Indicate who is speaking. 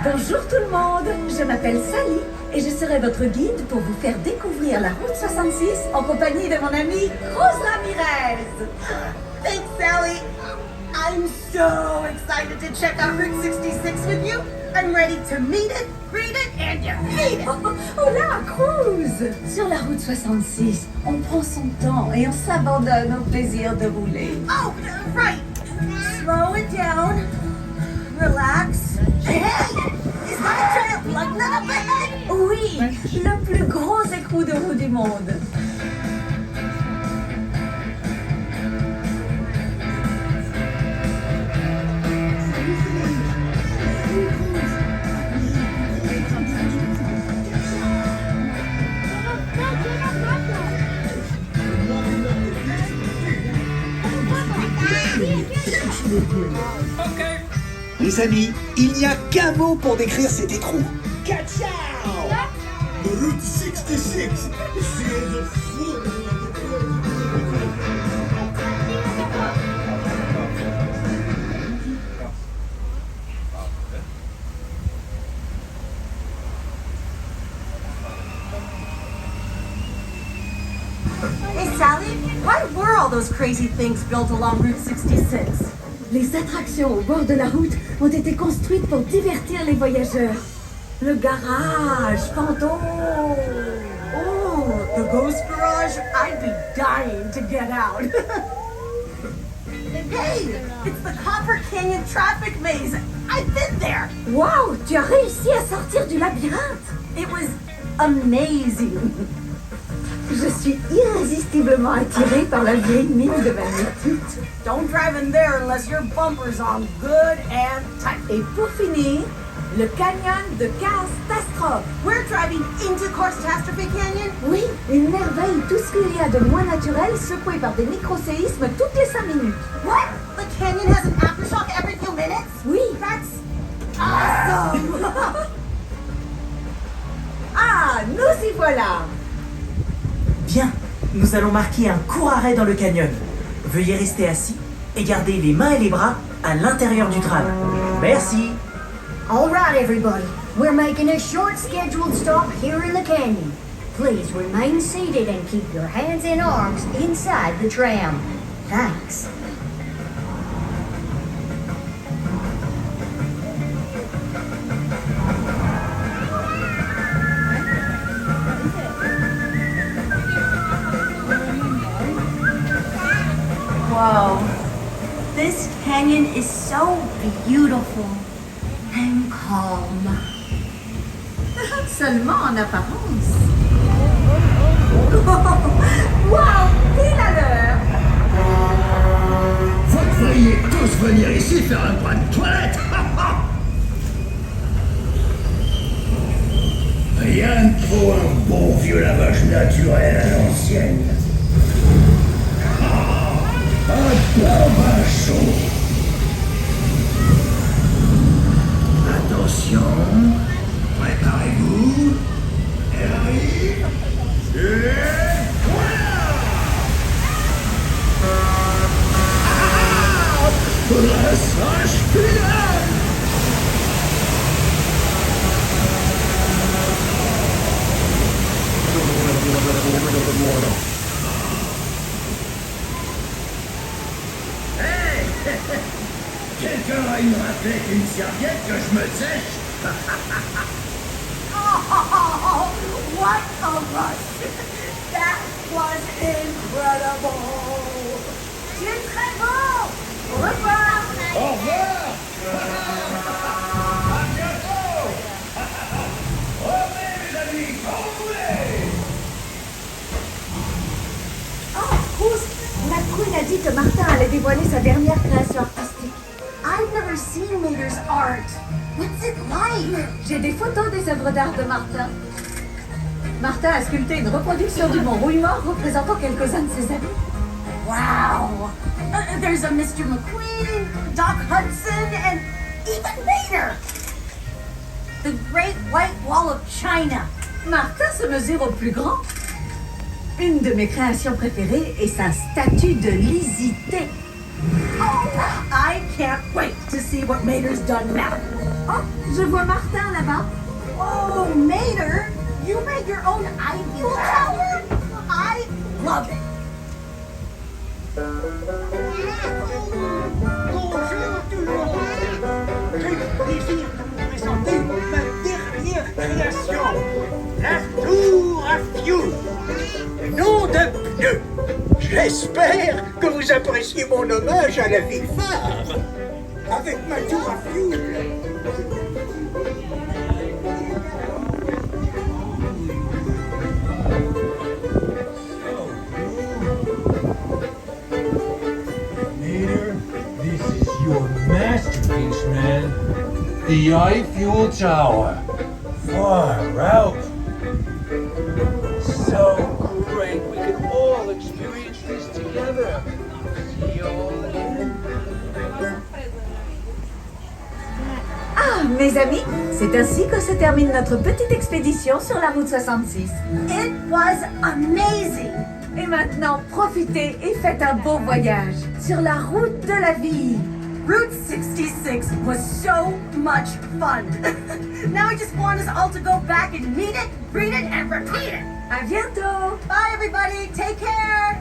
Speaker 1: Bonjour tout le monde, je m'appelle Sally et je serai votre guide pour vous faire découvrir la route 66 en compagnie de mon amie Rose Ramirez.
Speaker 2: Thanks, Sally. I'm so excited to check out Route 66 with you. I'm ready to meet it, greet it, and defeat it.
Speaker 1: Oh là, cruise! Sur la route 66, on prend son temps et on s'abandonne au plaisir de rouler.
Speaker 2: Oh, right. Slow it down. Relax. Hey, is that a giant lug nut up ahead?
Speaker 1: Oui, le plus gros écrou de roue du monde.
Speaker 3: Les amis, il n'y a qu'un mot pour décrire cet écrou. Ciao!
Speaker 4: Route 66, c'est de fou.
Speaker 2: Hey, Sally, why were all those crazy things built along Route 66?
Speaker 1: Les attractions au bord de la route ont été construites pour divertir les voyageurs. Le garage fantôme.
Speaker 2: Oh, the ghost garage? I'd be dying to get out. Hey, it's the Copper Canyon traffic maze. I've been there.
Speaker 1: Waouh, tu as réussi à sortir du labyrinthe.
Speaker 2: It was amazing.
Speaker 1: Je suis irrésistiblement attirée par la vieille mine de magnétite.
Speaker 2: Don't drive in there unless your bumper's on good and tight.
Speaker 1: Et pour finir, le canyon de catastrophe.
Speaker 2: We're driving into Catastrophe Canyon?
Speaker 1: Oui, une merveille, tout ce qu'il y a de moins naturel, secoué par des micro-séismes toutes les 5 minutes.
Speaker 2: What? The canyon has an aftershock every few minutes?
Speaker 1: Oui.
Speaker 2: That's awesome!
Speaker 1: Ah, nous y voilà.
Speaker 5: Bien, nous allons marquer un court arrêt dans le canyon. Veuillez rester assis et garder les mains et les bras à l'intérieur du tram. Merci.
Speaker 6: All right, everybody. We're making a short scheduled stop here in the canyon. Please remain seated and keep your hands and arms inside the tram. Thanks.
Speaker 2: Whoa. This canyon is so beautiful and calm.
Speaker 1: Seulement en apparence. Waouh, pile à l'heure.
Speaker 4: Vous devriez tous venir ici faire un coin de toilette. Rien de trop un bon vieux lavage naturel à l'ancienne. Un bon bain chaud. Attention, préparez-vous. Elle arrive. Et voilà! Brassage final! Hey! Quelqu'un va me rappeler avec une serviette que je me sèche?
Speaker 2: Oh, what a rush! That was incredible! C'est très beau! Au revoir!
Speaker 4: Au revoir! À bientôt! Revenez, mes amis, quand vous voulez!
Speaker 1: Oh, Rose, la queen a dit que Martin allait dévoiler sa dernière création artistique.
Speaker 2: I've never seen Mater's art. What's it like?
Speaker 1: J'ai des photos des œuvres d'art de Martin. Martin a sculpté une reproduction du mont Rouille-Mort représentant quelques-uns de ses amis.
Speaker 2: Wow. There's a Mr. McQueen, Doc Hudson, and even Vader. The Great White Wall of China.
Speaker 1: Martin se mesure au plus grand. Une de mes créations préférées est sa statue de Lizzie-T.
Speaker 2: Oh, I can't wait to see what Mater's done now.
Speaker 1: Oh, je vois Martin là-bas.
Speaker 2: Oh, Mater, you made your own Eiffel Tower? I love it.
Speaker 3: Bonjour tout le monde. Quel plaisir de vous présenter ma dernière création, la tour à fioul. Nom de pneu. J'espère que vous appréciez mon hommage à la ville phare. Avec ma tour à fioul.
Speaker 7: Mater, this is your masterpiece, man. The Eiffel Tower. Far out. So great. We can all experience this together. See you all again.
Speaker 1: Ah, mes amis, c'est ainsi que se termine notre petite expédition sur la route 66.
Speaker 2: It was amazing.
Speaker 1: Et maintenant, profitez et faites un beau voyage sur la route de la vie.
Speaker 2: Route 66 was so much fun. Now I just want us all to go back and meet it, read it, and repeat it.
Speaker 1: À bientôt!
Speaker 2: Bye, everybody. Take care.